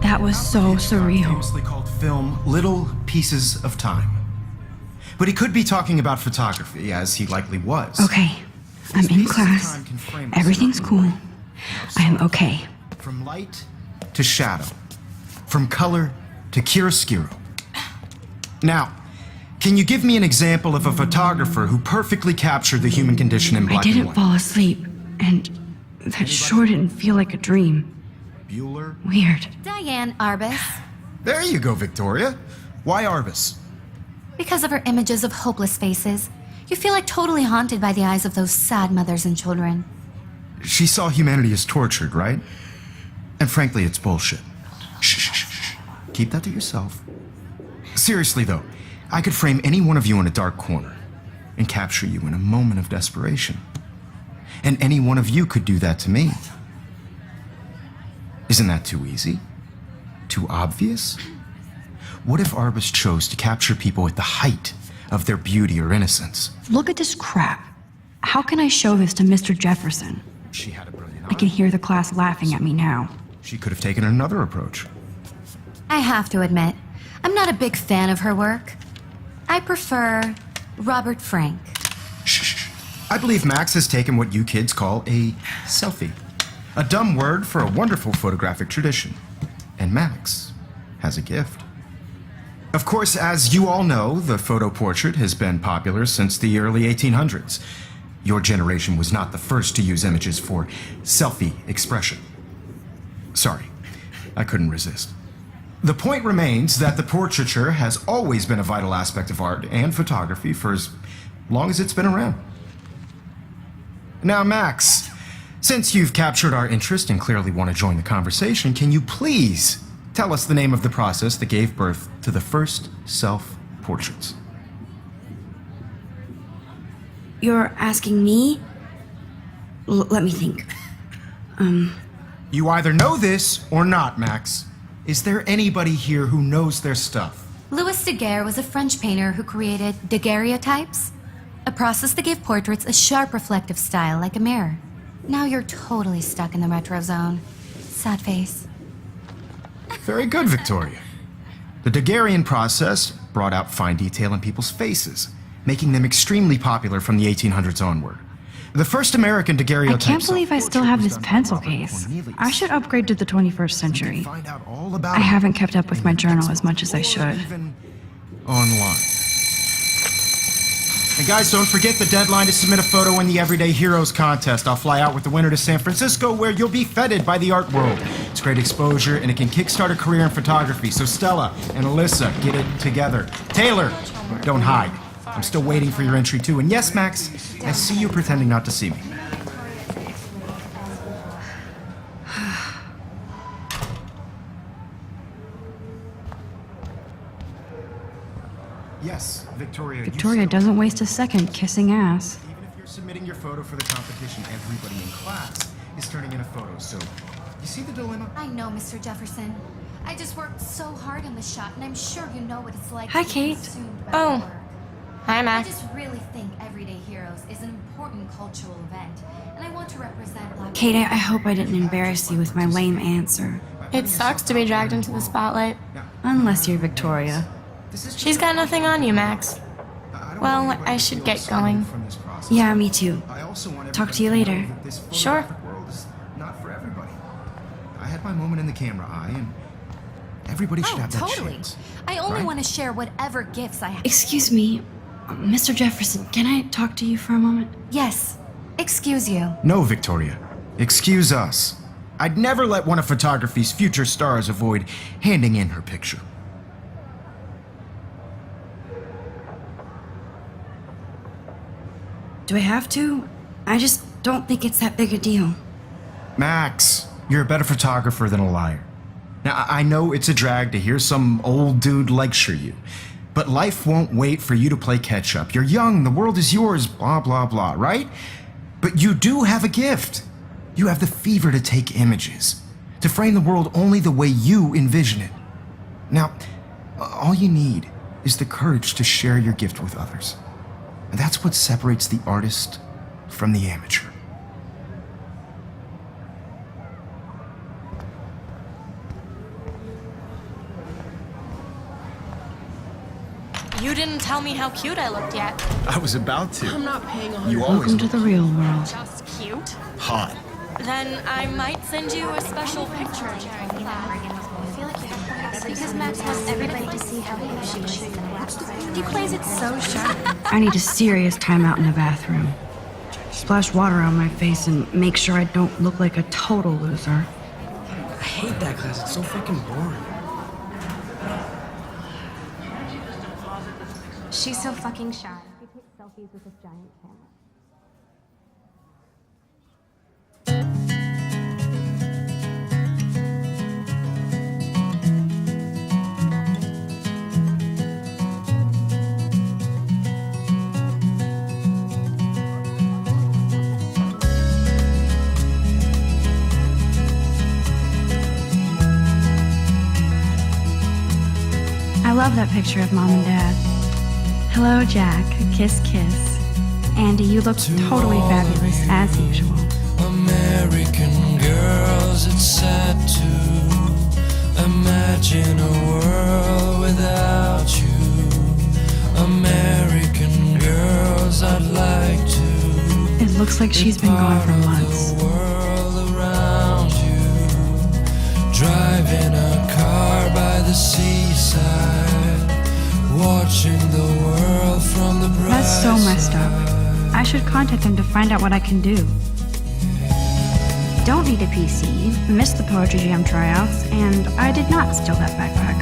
That was so surreal. Famously called film Little Pieces of Time. But he could be talking about photography, as he likely was. Okay, I'm in class. Everything's cool. I am okay. From light to shadow. From color to chiaroscuro. Now, can you give me an example of a photographer who perfectly captured the human condition in black and I didn't white? fall asleep, and that sure didn't feel like a dream. Bueller? Weird. Diane Arbus. There you go, Victoria. Why Arbus? Because of her images of hopeless faces, you feel like totally haunted by the eyes of those sad mothers and children. She saw humanity as tortured, right? And frankly, it's bullshit. Shh, shh, shh, shh. Keep that to yourself. Seriously, though, I could frame any one of you in a dark corner and capture you in a moment of desperation. And any one of you could do that to me. Isn't that too easy? Too obvious? What if Arbus chose to capture people at the height of their beauty or innocence? Look at this crap. How can I show this to Mr. Jefferson? She had a brilliant I can hear the class laughing at me now. She could have taken another approach. I have to admit, I'm not a big fan of her work. I prefer Robert Frank. Shh, shh, shh. I believe Max has taken what you kids call a selfie. A dumb word for a wonderful photographic tradition. And Max has a gift. Of course, as you all know, the photo portrait has been popular since the early 1800s. Your generation was not the first to use images for selfie expression. Sorry, I couldn't resist. The point remains that the portraiture has always been a vital aspect of art and photography for as long as it's been around. Now, Max, since you've captured our interest and clearly want to join the conversation, can you please tell us the name of the process that gave birth to the first self-portraits? You're asking me? Let me think. You either know this or not, Max. Is there anybody here who knows their stuff? Louis Daguerre was a French painter who created daguerreotypes, a process that gave portraits a sharp reflective style like a mirror. Now you're totally stuck in the retro zone. Sad face. Very good, Victoria. The Daguerrean process brought out fine detail in people's faces, making them extremely popular from the 1800s onward. The first American daguerreotype. I can't believe I still have this pencil case. I should upgrade to the 21st century. I haven't kept up with my journal as much as I should. Even online. And guys, don't forget the deadline to submit a photo in the Everyday Heroes contest. I'll fly out with the winner to San Francisco, where you'll be feted by the art world. It's great exposure, and it can kickstart a career in photography. So Stella and Alyssa, get it together. Taylor, don't hide. I'm still waiting for your entry too. And yes, Max, I see you pretending not to see me. Yes, Victoria. Victoria doesn't waste a second kissing ass. Even if you're submitting your photo for the competition, everybody in class is turning in a photo. So, you see the dilemma? I know, Mr. Jefferson. I just worked so hard on the shot, and I'm sure you know what it's like Hi, to be Kate. consumed by Oh. work. Hi, I Max. just really think Everyday Heroes is an important cultural event, and I want to represent Black Kate, I hope I didn't embarrass you with my lame answer. It sucks to be dragged into the spotlight. Unless you're Victoria. She's got nothing on you, Max. Well, I should get going. Yeah, me too. Talk to you later. Sure. Not for everybody. I had my moment in the camera eye, and everybody should have that totally. chance. I only right? want to share whatever gifts I have. Excuse me, Mr. Jefferson, can I talk to you for a moment? Yes. Excuse you. No, Victoria. Excuse us. I'd never let one of photography's future stars avoid handing in her picture. Do I have to? I just don't think it's that big a deal. Max, you're a better photographer than a liar. Now, I know it's a drag to hear some old dude lecture you, but life won't wait for you to play catch up. You're young, the world is yours, blah, blah, blah, right? But you do have a gift. You have the fever to take images, to frame the world only the way you envision it. Now, all you need is the courage to share your gift with others. And that's what separates the artist from the amateur. You didn't tell me how cute I looked yet. I was about to. I'm not paying 100. You always Welcome to the real world. Just cute? hot. Then I might send you a special picture. Because Max wants everybody to see how hip she is. He plays it so sharp. I need a serious timeout in the bathroom. Splash water on my face and make sure I don't look like a total loser. I hate that class. It's so fucking boring. She's so fucking shy. She takes selfies with this giant camera. I love that picture of Mom and Dad. Hello, Jack. Kiss, kiss. Andy, you look totally fabulous, as usual. American girls, it's sad to imagine a world without you. American girls, I'd like to. It looks like she's been gone for months. The world around you, driving a car by the seaside, watching the world from the bright That's so messed up. side. I should contact them to find out what I can do. Don't need a PC, missed the Poetry Jam tryouts, and I did not steal that backpack.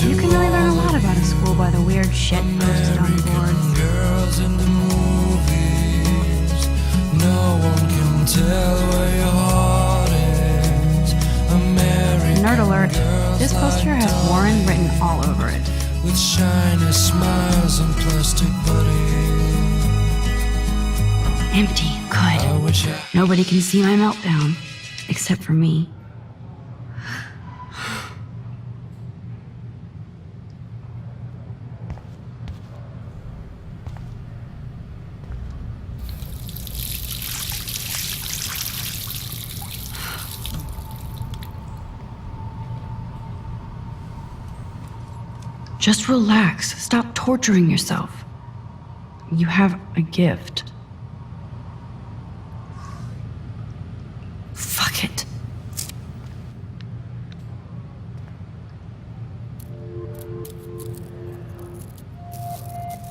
You can really learn a lot about a school by the weird shit posted on the boards. Girls in the movies, no one can tell where your heart is. American Nerd alert, girls this poster has Warren written all over it. with shiny smiles and plastic bodies. Empty, I good. wish I Nobody can see my meltdown, except for me. Just relax. Stop torturing yourself. You have a gift. Fuck it.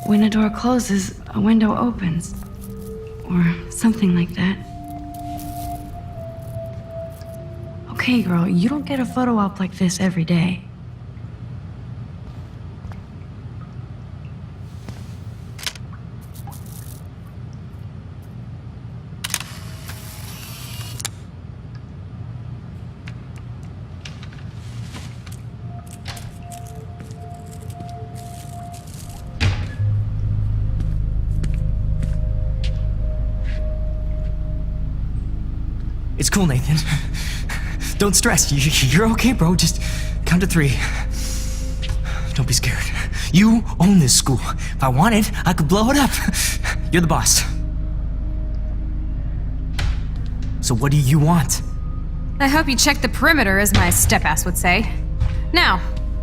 When a door closes, a window opens. Or something like that. Okay, girl, you don't get a photo op like this every day. It's cool, Nathan. Don't stress. You're okay, bro. Just count to 3. Don't be scared. You own this school. If I wanted, I could blow it up. You're the boss. So what do you want? I hope you checked the perimeter, as my step-ass would say. Now,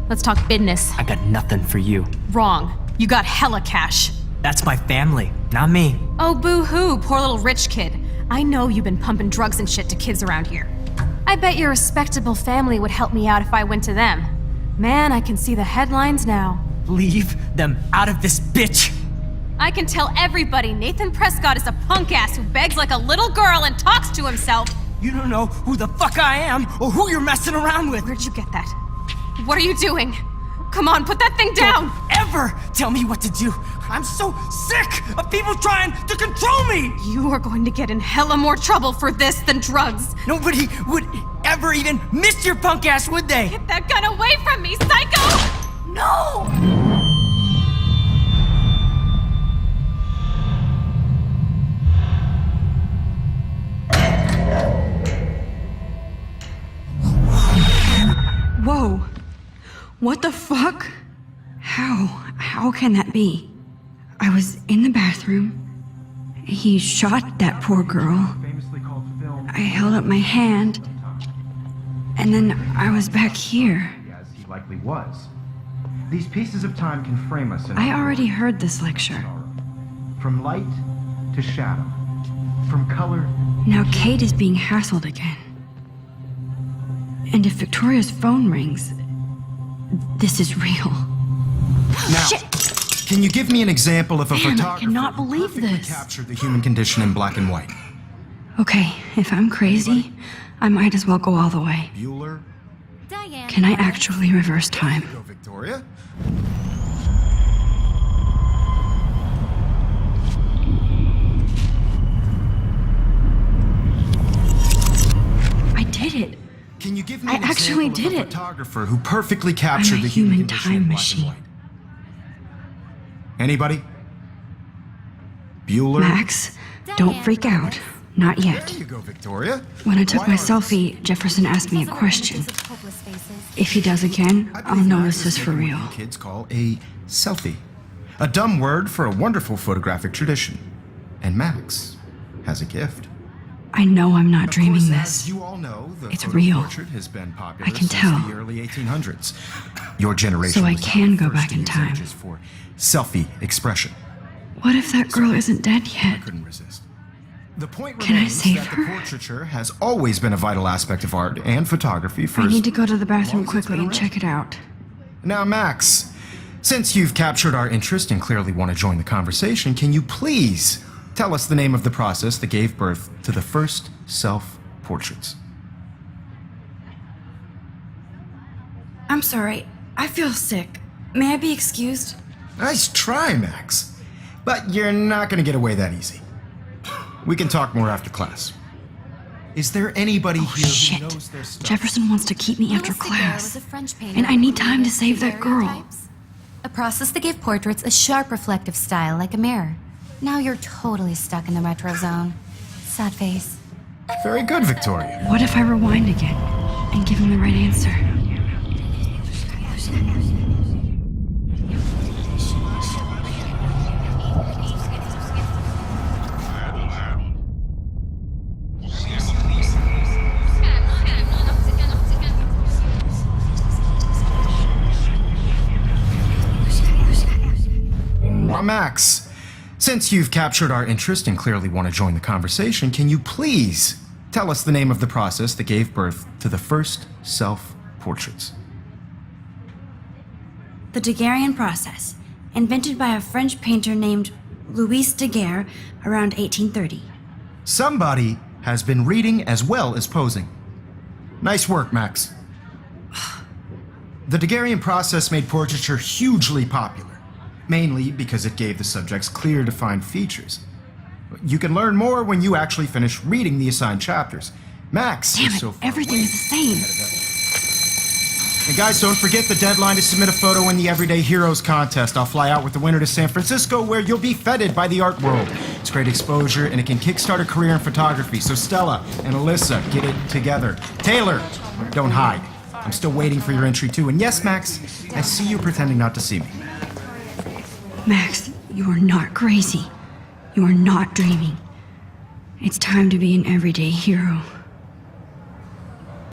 let's talk business. I got nothing for you. Wrong. You got hella cash. That's my family, not me. Oh, boo-hoo, poor little rich kid. I know you've been pumping drugs and shit to kids around here. I bet your respectable family would help me out if I went to them. Man, I can see the headlines now. Leave them out of this bitch. I can tell everybody Nathan Prescott is a punk ass who begs like a little girl and talks to himself. You don't know who the fuck I am or who you're messing around with. Where'd you get that? What are you doing? Come on, put that thing down! Don't ever tell me what to do. I'm so sick of people trying to control me. You are going to get in hella more trouble for this than drugs. Nobody would ever even miss your punk ass, would they? Get that gun away from me, psycho! No! Whoa. What the fuck? How can that be? I was in the bathroom. He shot that poor girl. I held up my hand, and then I was back here. As he likely was. These pieces of time can frame us in I already heard this lecture. from light to shadow, from color. Now Kate is being hassled again. And if Victoria's phone rings, this is real. Now, Shit! can you give me an example of a Man, I photographer cannot who believe perfectly this. captured the human condition in black and white? Okay, if I'm crazy, I might as well go all the way. Bueller? Diane. Can I actually reverse time? Go, Victoria. I did it. Can you give me I an actually example did of a it. photographer who perfectly captured I'm a the human human condition time in black machine. and white? Anybody? Bueller? Max, don't freak out. Not yet. There you go, Victoria. When I took Why my are- selfie, Jefferson asked me a question. If he does again, I I'll believe know Max this has is for taken real. what you kids call a selfie. A dumb word for a wonderful photographic tradition. And Max has a gift. I know I'm not Of dreaming course, this. as you all know, the It's photo real. portrait has been popular I can since tell. the early 1800s. Your generation So I was not can the go first back to in use time. images for selfie expression. What if that girl isn't dead I yet? couldn't resist. The point Can I remains save that her? the portraiture has always been a vital aspect of art and photography for I need to go to the as long bathroom as it's quickly been and around. check it out. Now, Max, since you've captured our interest and clearly want to join the conversation, can you please tell us the name of the process that gave birth to the first self-portraits? I'm sorry. I feel sick. May I be excused? Nice try, Max. But you're not going to get away that easy. We can talk more after class. Is there anybody Oh, here shit. who knows their stuff? Jefferson wants to keep me after Louis Daguerre class. was a French painter And I who need time to created save that girl. daguerreotypes, a process that gave portraits a sharp reflective style like a mirror. Now you're totally stuck in the retro zone. Sad face. Very good, Victoria. What if I rewind again and give him the right answer? Max, since you've captured our interest and clearly want to join the conversation, can you please tell us the name of the process that gave birth to the first self-portraits? The Daguerrean process, invented by a French painter named Louis Daguerre around 1830. Somebody has been reading as well as posing. Nice work, Max. The Daguerrean process made portraiture hugely popular, mainly because it gave the subjects clear, defined features. You can learn more when you actually finish reading the assigned chapters. Max Damn is it, so far everything away. is the same. And guys, don't forget the deadline to submit a photo in the Everyday Heroes contest. I'll fly out with the winner to San Francisco, where you'll be feted by the art world. It's great exposure, and it can kickstart a career in photography. So Stella and Alyssa, get it together. Taylor, don't hide. I'm still waiting for your entry too. And yes, Max, I see you pretending not to see me. Max, you are not crazy. You are not dreaming. It's time to be an everyday hero.